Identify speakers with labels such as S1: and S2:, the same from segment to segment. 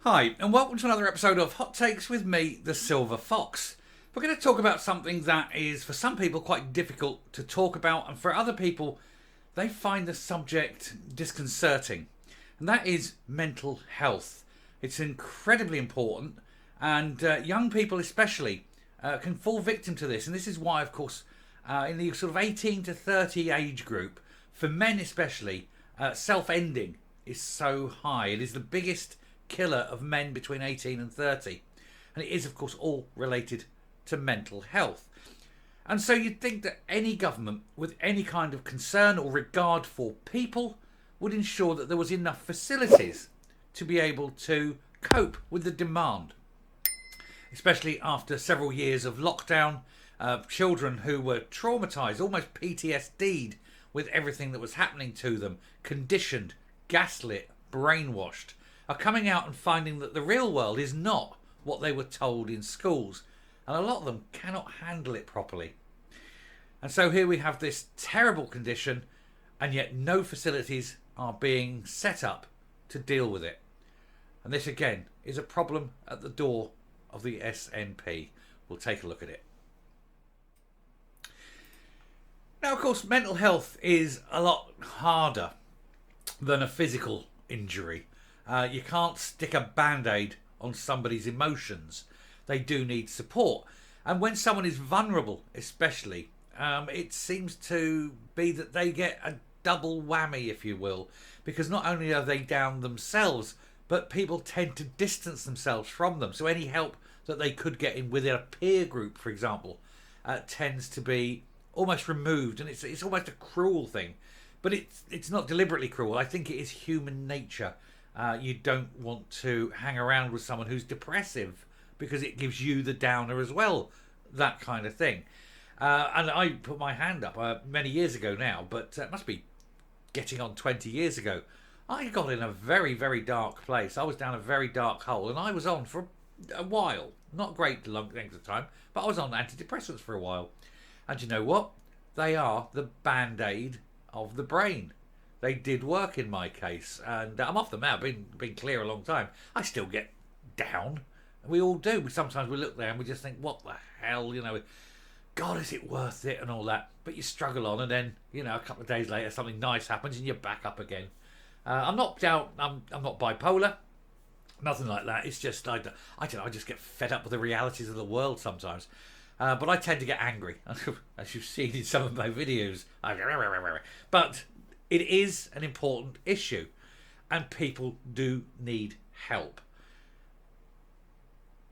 S1: Hi, and welcome to another episode of Hot Takes with me, the Silver Fox. We're going to talk about something that is, for some people, quite difficult to talk about, and for other people, they find the subject disconcerting, and that is mental health. It's incredibly important, and young people especially can fall victim to this, and this is why, of course, in the sort of 18 to 30 age group, for men especially, self-ending is so high. It is the biggest killer of men between 18 and 30, and it is of course all related to mental health. And so you'd think that any government with any kind of concern or regard for people would ensure that there was enough facilities to be able to cope with the demand, especially after several years of lockdown. Children who were traumatized, almost PTSD'd with everything that was happening to them, conditioned, gaslit, brainwashed, are coming out and finding that the real world is not what they were told in schools, and a lot of them cannot handle it properly. And so here we have this terrible condition, and yet no facilities are being set up to deal with it. And this again is a problem at the door of the SNP. We'll take a look at it. Now, of course, mental health is a lot harder than a physical injury. You can't stick a band-aid on somebody's emotions. They do need support. And when someone is vulnerable, especially, it seems to be that they get a double whammy, if you will, because not only are they down themselves, but people tend to distance themselves from them. So any help that they could get in within a peer group, for example, tends to be almost removed. And it's almost a cruel thing. But it's not deliberately cruel. I think it is human nature. You don't want to hang around with someone who's depressive because it gives you the downer as well, that kind of thing. And I put my hand up many years ago now, but it must be getting on 20 years ago. I got in a very, very dark place. I was down a very dark hole, and I was on for a while. Not great length of time, but I was on antidepressants for a while. And you know what? They are the band-aid of the brain. They did work in my case, and I'm off them now. Been clear a long time. I still get down. We all do. Sometimes we look there and we just think, what the hell, God, is it worth it and all that? But you struggle on, and then, a couple of days later, something nice happens and you're back up again. I'm not down. I'm not bipolar. Nothing like that. It's just, I don't know, I just get fed up with the realities of the world sometimes. But I tend to get angry, as you've seen in some of my videos. But it is an important issue, and people do need help.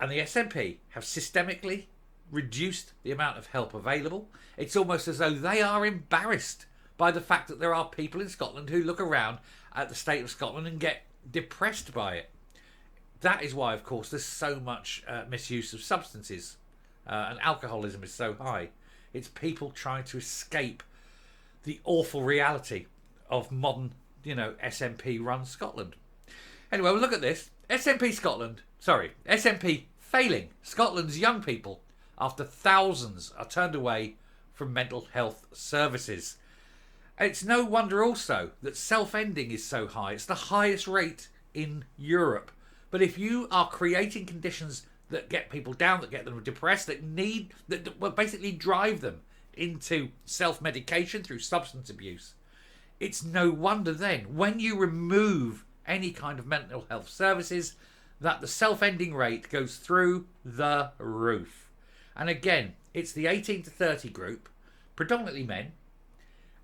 S1: And the SNP have systemically reduced the amount of help available. It's almost as though they are embarrassed by the fact that there are people in Scotland who look around at the state of Scotland and get depressed by it. That is why, of course, there's so much misuse of substances. And alcoholism is so high. It's people trying to escape the awful reality of modern, SNP-run Scotland. Anyway, we'll look at this. SNP failing Scotland's young people after thousands are turned away from mental health services. It's no wonder also that self-ending is so high. It's the highest rate in Europe. But if you are creating conditions that get people down, that get them depressed, that basically drive them into self-medication through substance abuse, it's no wonder then, when you remove any kind of mental health services, that the self-ending rate goes through the roof. And again, it's the 18 to 30 group, predominantly men,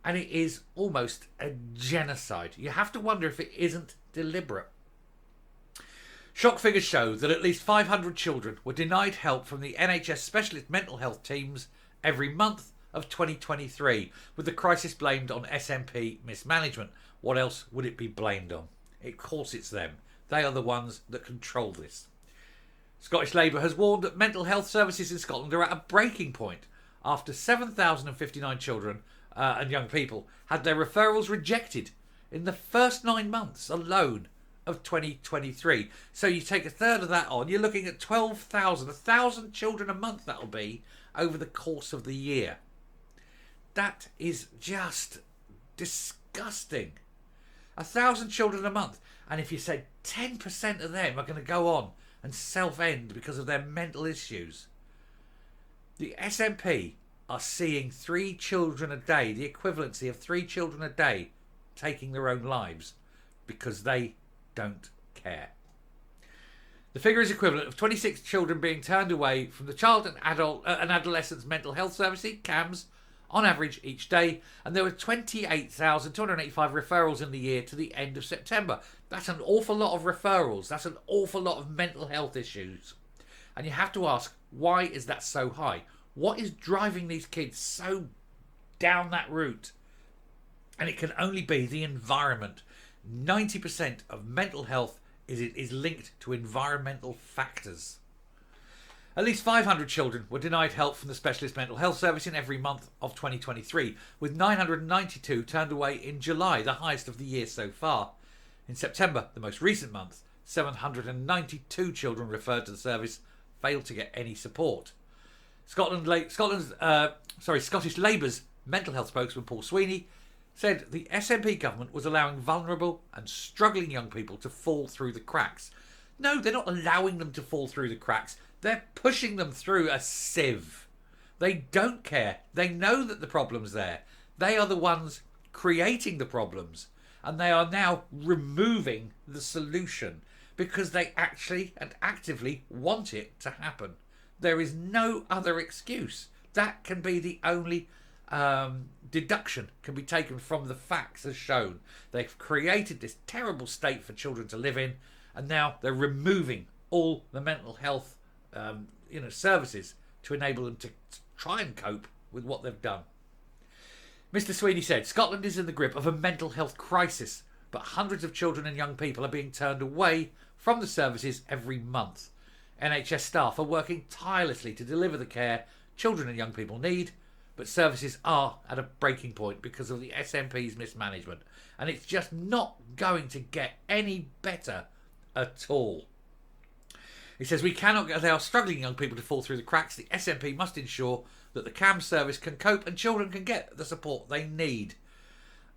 S1: and it is almost a genocide. You have to wonder if it isn't deliberate. Shock figures show that at least 500 children were denied help from the NHS specialist mental health teams every month of 2023, with the crisis blamed on SNP mismanagement. What else would it be blamed on? Of course it's them. They are the ones that control this. Scottish Labour has warned that mental health services in Scotland are at a breaking point after 7,059 children and young people had their referrals rejected in the first 9 months alone of 2023. So you take a third of that on, you're looking at 12,000, 1,000 children a month that'll be over the course of the year. That is just disgusting. 1,000 children a month. And if you say 10% of them are going to go on and self-end because of their mental issues, the SNP are seeing 3 children a day, the equivalency of 3 children a day, taking their own lives because they don't care. The figure is equivalent of 26 children being turned away from the Child and Adolescents Mental Health Services, CAMS, on average each day, and there were 28,285 referrals in the year to the end of September. That's an awful lot of referrals. That's an awful lot of mental health issues. And you have to ask, why is that so high? What is driving these kids so down that route? And it can only be the environment. 90% of mental health is linked to environmental factors. At least 500 children were denied help from the Specialist Mental Health Service in every month of 2023, with 992 turned away in July, the highest of the year so far. In September, the most recent month, 792 children referred to the service failed to get any support. Scottish Labour's mental health spokesman Paul Sweeney said the SNP government was allowing vulnerable and struggling young people to fall through the cracks. No, they're not allowing them to fall through the cracks. They're pushing them through a sieve. They don't care. They know that the problem's there. They are the ones creating the problems. And they are now removing the solution because they actually and actively want it to happen. There is no other excuse. That can be the only deduction can be taken from the facts as shown. They've created this terrible state for children to live in, and now they're removing all the mental health services to enable them to try and cope with what they've done. Mr. Sweeney said, Scotland is in the grip of a mental health crisis, but hundreds of children and young people are being turned away from the services every month. NHS staff are working tirelessly to deliver the care children and young people need, but services are at a breaking point because of the SNP's mismanagement, and it's just not going to get any better at all. He says, we cannot allow struggling young people to fall through the cracks. The SNP must ensure that the CAM service can cope and children can get the support they need.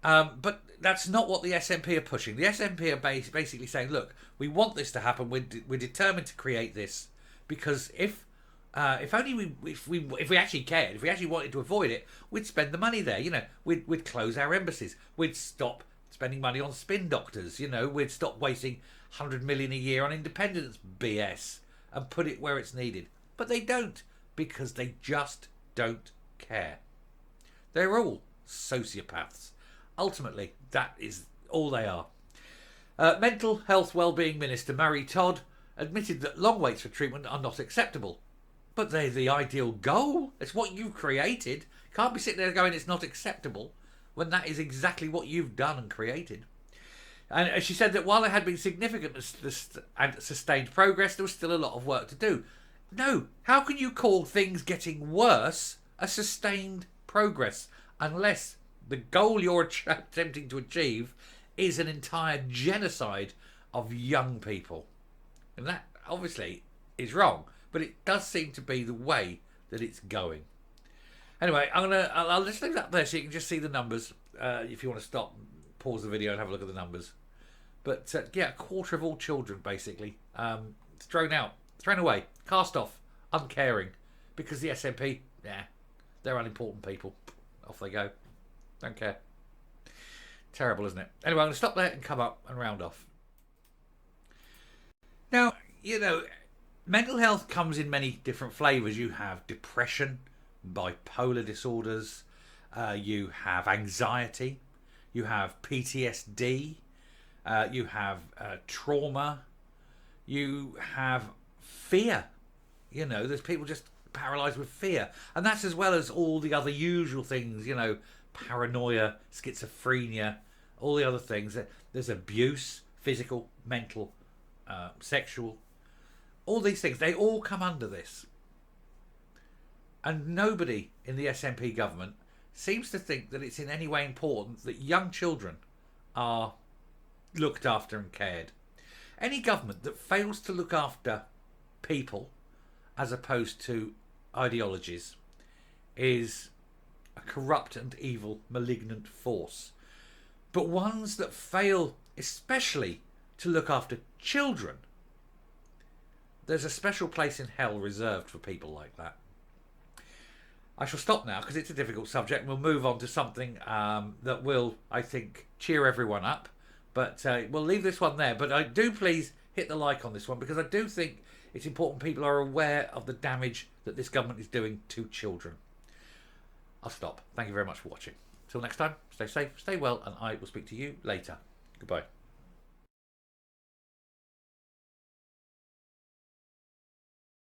S1: But that's not what the SNP are pushing. The SNP are basically saying, look, we want this to happen. We're determined to create this because if we actually cared, if we actually wanted to avoid it, we'd spend the money there. We'd close our embassies. We'd stop spending money on spin doctors. We'd stop wasting 100 million a year on independence BS and put it where it's needed. But they don't, because they just don't care. They're all sociopaths. Ultimately, that is all they are. Mental Health Wellbeing Minister Murray Todd admitted that long waits for treatment are not acceptable. But they're the ideal goal. It's what you've created. Can't be sitting there going it's not acceptable when that is exactly what you've done and created. And she said that while there had been significant and sustained progress, there was still a lot of work to do. No, how can you call things getting worse a sustained progress unless the goal you're attempting to achieve is an entire genocide of young people? And that obviously is wrong, but it does seem to be the way that it's going. Anyway, I'll just leave that there so you can just see the numbers. If you want to stop, pause the video and have a look at the numbers. But a quarter of all children basically thrown away, cast off, uncaring, because the SNP, they're unimportant people. Off they go. Don't care. Terrible, isn't it? Anyway, I'm going to stop there and come up and round off. Now, mental health comes in many different flavours. You have depression, bipolar disorders, you have anxiety, you have PTSD, you have trauma, you have fear. There's people just paralysed with fear. And that's as well as all the other usual things, paranoia, schizophrenia, all the other things. There's abuse, physical, mental, sexual. All these things, they all come under this. And nobody in the SNP government seems to think that it's in any way important that young children are looked after and cared. Any government that fails to look after people as opposed to ideologies is a corrupt and evil, malignant force. but ones that fail especially to look after children. There's a special place in hell reserved for people like that. I shall stop now because it's a difficult subject, and we'll move on to something that will, I think, cheer everyone up. But we'll leave this one there. But I do please hit the like on this one, because I do think it's important people are aware of the damage that this government is doing to children. I'll stop. Thank you very much for watching. Till next time, stay safe, stay well, and I will speak to you later. Goodbye.